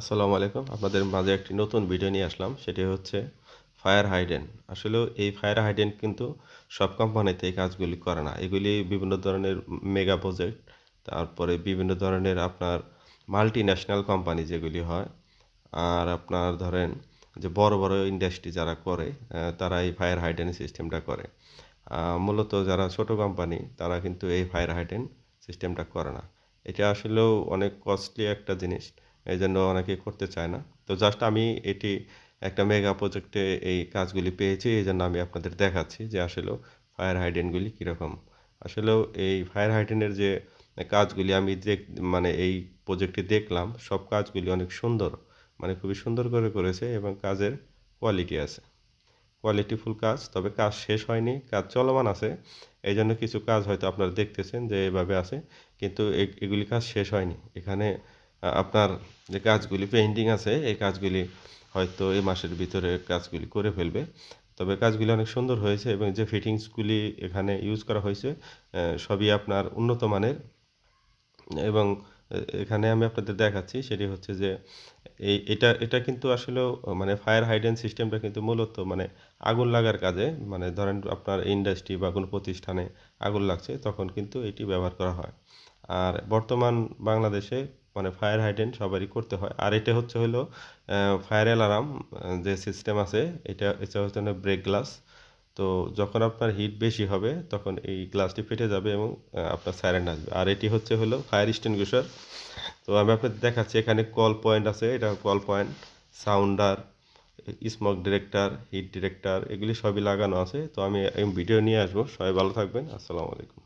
আসসালামু আলাইকুম। আপনাদের মাঝে একটি নতুন ভিডিও নিয়ে আসলাম। সেটি হচ্ছে ফায়ার হাইড্যান্ট। আসলেও এই ফায়ার হাইড্যান্ট কিন্তু সব কোম্পানিতে এই কাজগুলি করে না। এগুলি বিভিন্ন ধরনের মেগা প্রজেক্ট, তারপরে বিভিন্ন ধরনের আপনার মাল্টিন্যাশনাল কোম্পানি যেগুলি হয়, আর আপনার ধরেন যে বড়, বড় ইন্ডাস্ট্রি যারা করে তারা এই ফায়ার হাইড্যান্ট সিস্টেমটা করে। মূলত যারা ছোট কোম্পানি তারা কিন্তু এই ফায়ার হাইড্যান্ট সিস্টেমটা করে না। এটা আসলেও অনেক কস্টলি একটা জিনিস। এইজন্য অনেকে করতে চায় না। তো জাস্ট আমি এটি একটা মেগা প্রজেক্টে এই কাজগুলি পেয়েছি। এইজন্য আমি আপনাদের দেখাচ্ছি যে আসলেও ফায়ার হাইড্যান্টগুলি কীরকম। আসলেও এই ফায়ার হাইড্যান্টের যে কাজগুলি আমি মানে এই প্রজেক্টে দেখলাম, সব কাজগুলি অনেক সুন্দর। মানে খুবই সুন্দর করে করেছে এবং কাজের কোয়ালিটি আছে। কোয়ালিটিফুল কাজ, তবে কাজ শেষ হয়নি, কাজ চলমান আছে। এইজন্য কিছু কাজ হয়তো আপনারা দেখতেছেন যে এভাবে আছে, কিন্তু এগুলি কাজ শেষ হয়নি। এখানে আপনার যে কাজগুলি পেইন্টিং আছে, এই কাজগুলি হয়তো এই মাসের ভিতরে কাজগুলি করে ফেলবে। তবে কাজগুলি অনেক সুন্দর হয়েছে এবং যে ফিটিংসগুলি এখানে ইউজ করা হয়েছে সবই আপনার উন্নত মানের। এবং এখানে আমি আপনাদের দেখাচ্ছি সেটি হচ্ছে যে এটা কিন্তু আসলেও মানে ফায়ার হাইড্যান্ট সিস্টেমটা কিন্তু মূলত মানে আগুন লাগার কাজে, মানে ধরেন আপনার ইন্ডাস্ট্রি বা কোনো প্রতিষ্ঠানে আগুন লাগছে তখন কিন্তু এটি ব্যবহার করা হয়। আর বর্তমান বাংলাদেশে মানে ফায়ার হাইড্যান্ট সবারই করতে হয়। আর এটা হচ্ছে হলো ফায়ার অ্যালার্ম যে সিস্টেম আছে, এটা হচ্ছে ব্রেক গ্লাস। তো যখন আপনার হিট বেশি হবে তখন এই গ্লাসটি ফেটে যাবে এবং আপনার সাইরেন আসবে। আর এটি হচ্ছে হলো ফায়ার এক্সটিংগুইশার। তো আমি আপনাদের দেখাচ্ছি, এখানে কল পয়েন্ট আছে, এটা call point, sounder, smoke detector, heat detector, এগুলি সবই লাগানো আছে। তো আমি ভিডিও নিয়ে আসবো। সবাই ভালো থাকবেন। আসসালামু আলাইকুম।